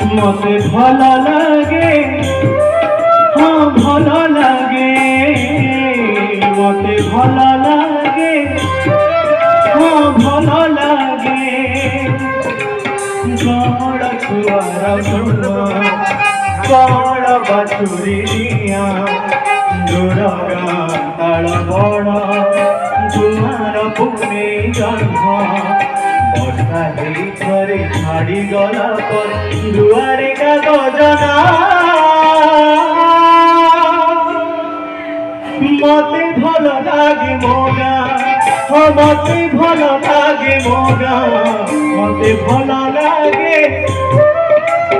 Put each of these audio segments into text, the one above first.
मते भल लगे हाँ भल लगे मते भल लगे हाँ भल लगे गड़ छुआर गड़ बाछुरी दुर्गा ताल बड़ जुआर पुणे गंध वर्षा थरे छाड़ी गला पर दुआरे का गजना मते भल लागे मोगा हाँ मते भल लागे मोगा मते भल लागे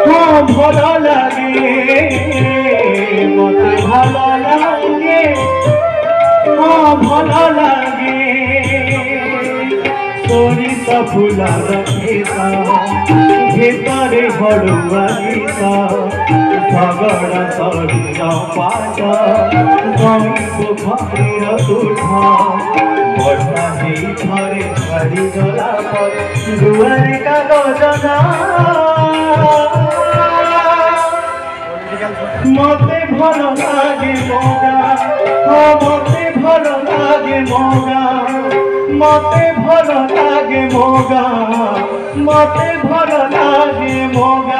हाँ भल लागे मते भल लागे हाँ भल लागे सोरिष फुलार खेता खेतरे हड़ुआ गीत झगड़ा शरीर पाट गई पोखरीर तुठ वर्षा थरे छाड़ी गला पर दुआरे का गजना मते भल लागे मोगा हाँ मते भल लागे मोगा मते भल लागे मोगा मते भल लागे मोगा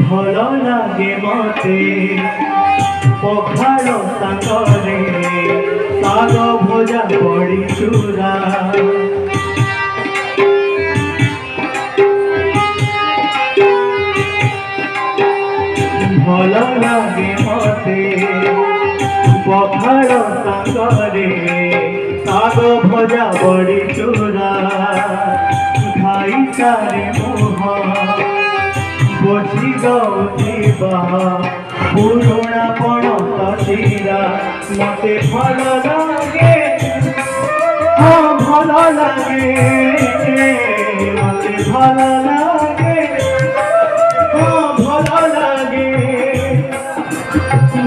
भल लागे मते पखाड़ सागरे साग भजा बड़ी चूरा भल लागे मते पखाड़ सागरे साग भजा बड़ी चूरा खाई सारे मुह बोझी गौवा पुरुणा पण तीरा मते भल लागे हाँ भल लागे मते भल लागे हाँ भल लागे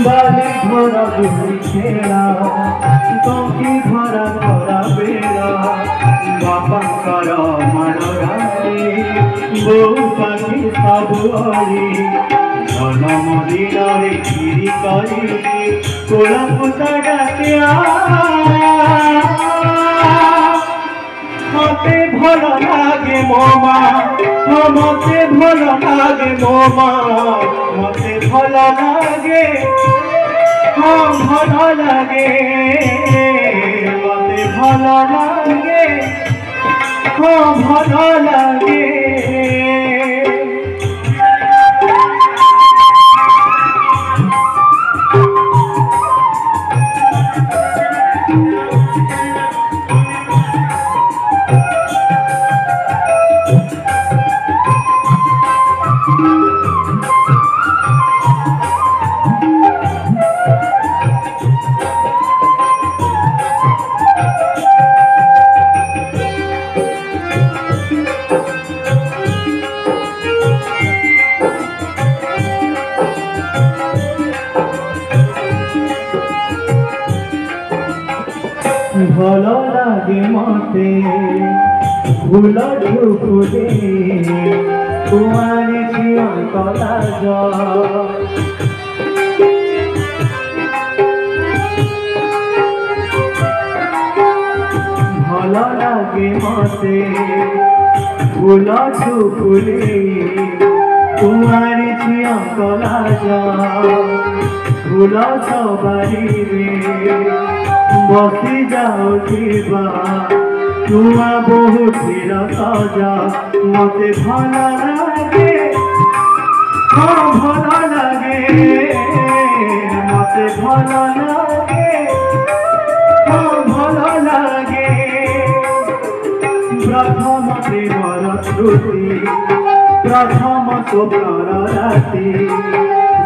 बाली घर बुली खेला टंकी धरा धरा बेड़ा बापांकर माड़ बो पाखी सबुआरी जन्मदिन खीरी करी कोला पुता डाकिया मते भल लागे मोमा मते भल लागे मोमा मते भल लागे हाँ भल लागे मते भल लागे हाँ भल लागे भल लागे मते फूल ढुकुले कुआरी झिया कला भल लागे मते फूल ढुकुले कुआरी झिया कला फूल सवारी बसी जाऊा नुआ बहुतिर सजा मते भल लागे हाँ भल लागे मते भल लागे स्मृति प्रथम स्वप्नर राति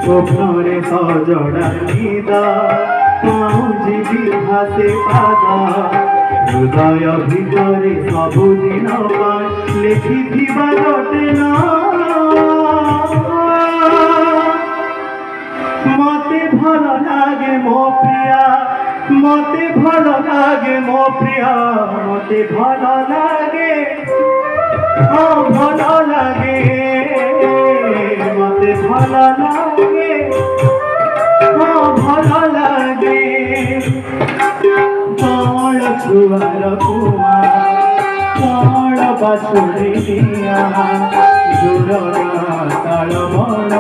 स्वप्न सजड़ा निद पाऊँजी विभासे पादा हृदय भितर सबुदिन लिखि गोटे मते भल लागे मो प्रिया मते भल लागे मो प्रिया मते भल लागे भल लागे मते भल लागे भल लागे कौन छुआर कुआ कौन बाछुड़िया दूर ताल बड़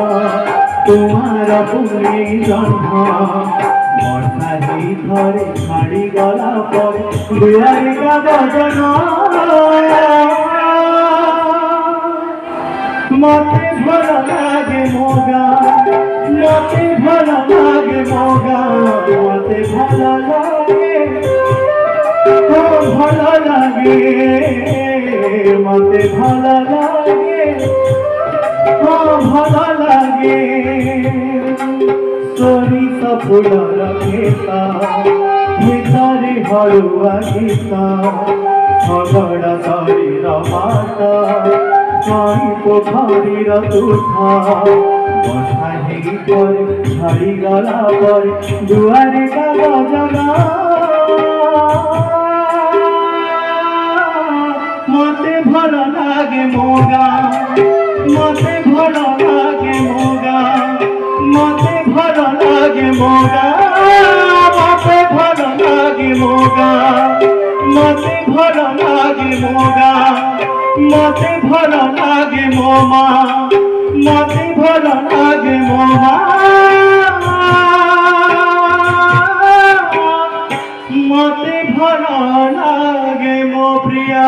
तुम्हार पुरी जन्म वर्षा ही थरे छाड़ी गला पर दुआरी का बजन मते भल लागे मोगा मते भल लागे मोगा मते भल लागे भल लागे मते भल लागे भल लागे सोरिष फूलर खेता भितरे हलुआ गीता झगड़ा शरीर मात कई पोखरीर तुठा बसा छाड़ी गला पर दुआरे का बजना मते भल लागे मोगा मते भल लागे मोगा मते भल लागे मोगा मते भल लागे मोगा मते भल लागे मोगा मते भल लागे मोमा मते भल लागे मोमा मते भल लागे मो प्रिया।